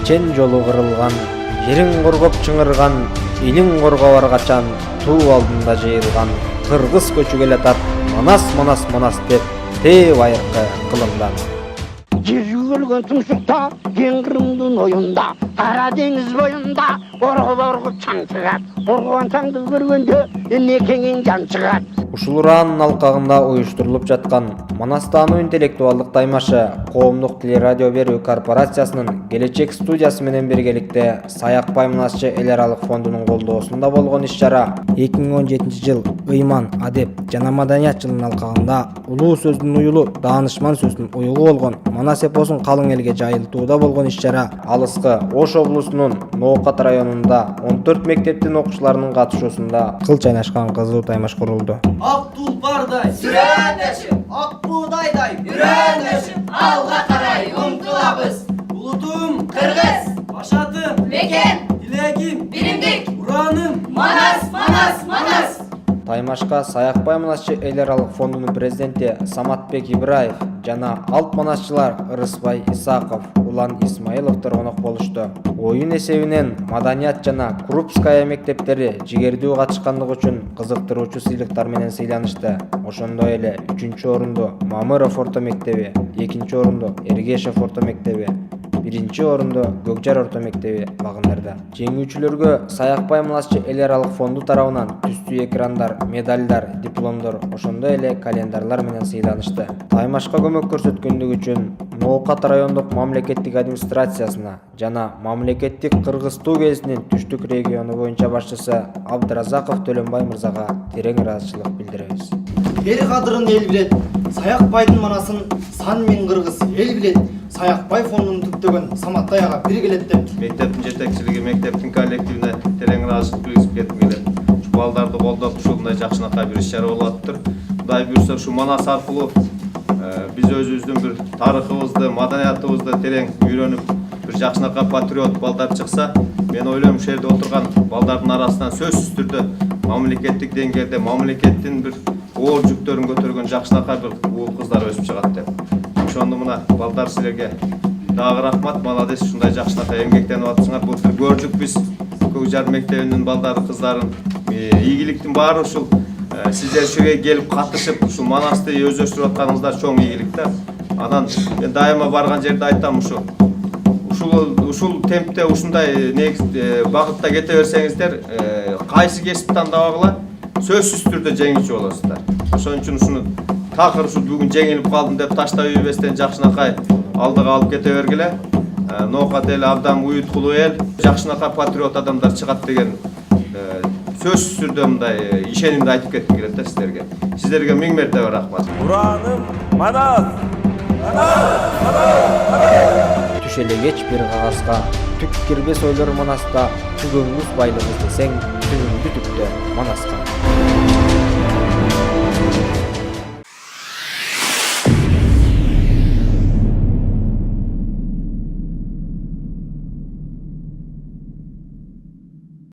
чечен жолу кырылган, жериң коргоп чыңырган, элиң коргобар качан, туу алдында жыйылган, кыргыз көчүп келатат, Манас, Манас, Манас деп тээ байыркы кылымдан. Жер жүгөлгөн тумшукта, кең Кырымдын оюнда, Кара деңиз боюнда, оргоп чаң чыгат. Оргогон чаңды көргөндө, эмне кеңиң жан чыгат. Ушул ураанын алкагында уюштурулуп жаткан Манастануу интеллектуалдык таймашы коомдук телерадио берүү корпорациясынын Келечек студиясы менен биргеликте Саякбай Манасчы эл аралык фондунун колдоосунда болгон иш-чара 2017 жыл ыйман, адеп жана маданият жылынын алкагында улуу сөздүн уюлу, даанышман сөздүн уюлу болгон Манас эпосун калың элге жайылтууда болгон иш-чара алыскы Ош облусунун Ноокат районунда 14 мектептин окуучуларынын катышуусунда кыл чайнашкан кызуу таймаш курулду. Ак тулпардай сүрөндөшүп, ак буудайдай үрөндөшүп, алга карай умтулабыз. Улутум кыргыз, башатым мекен, тилегим биримдик, ураным Манас, Манас, Манас. Таймашка Саякбай Манасчы эл аралык фондунун президенти Саматбек Ибраев жана алп манасчылар Ырысбай Исаков, Улан Исмаиловдор конок болушту. Оюн эсебинен Маданият жана Крупская мектептери жигердүү катышкандыгы үчүн кызыктыруучу сыйлыктар менен сыйланышты. Ошондой эле 3-орунду Мамыров орто мектеби, 2-орунду Эргешев орто мектеби, 1-орунду Көкжар орто мектеби багындырды. Жеңүүчүлөргө Саякбай Манасчы эл аралык фонду тарабынан түстүү экрандар, медалдар, дипломдор, ошондой эле календарлар менен сыйланышты. Таймашка көмөк көрсөткөндүгү үчүн Ноокат райондук мамлекеттик администрациясына жана мамлекеттик Кыргыз Туу кезинин түштүк региону боюнча башчысы Абдыразаков Төлөнбай мырзага терең ыраазычылык билдиребиз. Эл кадырын эл билет, Саякбайдын манасын сан миң кыргыз эл билет. Саякбай фондун түптөгөн Саматтай ага бир келет деп. Мектептин жетекчилиги, мектептин коллективине терең ыраазычылык билгизип кетким келет. Ушу балдарды колдоп, ушундай жакшынакай бир иш-чара болуп атыптыр. Кудай буйрса, ушу Манас аркылуу биз өзүбүздүн бир тарыхыбызды, маданиятыбызды терең үйрөнүп, бир жакшынакай патриот балдар чыкса, мен ойлойм ушул жерде отурган балдардын арасынан сөзсүз түрдө мамлекеттик деңгээлде мамлекеттин бир оор жүктөрүн көтөргөн жакшынакай бир уул кыздар өсүп чыгат деп. Ошондо мына балдар силерге дагы рахмат, молодец, ушундай жакшынакай эмгектенип атсыңар. Былтыр көрдүк биз Көкжар мектебинин балдары, кыздарын. Ийгиликтин баары ушул сиздер ушуга келип катышып, ушул Манасты өздөштүрүп атканыңыздар чоң ийгилик да. Анан мен дайыма барган жерде айтам ушул темпте ушундай багытта кете берсеңиздер, кайсы кесип тандабагыла сөзсүз түрдө жеңүүчү болосуздар. Ошон үчүн ушуну такыр ушу бүгүн жеңилип калдым деп таштап ийбестен жакшынакай алдыга алып кете бергиле. Ноокат эл абдан уюткулуу эл, жакшынакай патриот адамдар чыгат деген сөзсүз түрдө мындай ишенимди айтып кетким келет да сиздерге. Сиздерге миң мертебе рахмат. Ураным Манас! Түш эле кеч бир кагазга түк кирбес ойлор Манаста, түгөңүз байлыгы десең, түгүңдү түктө Манаска.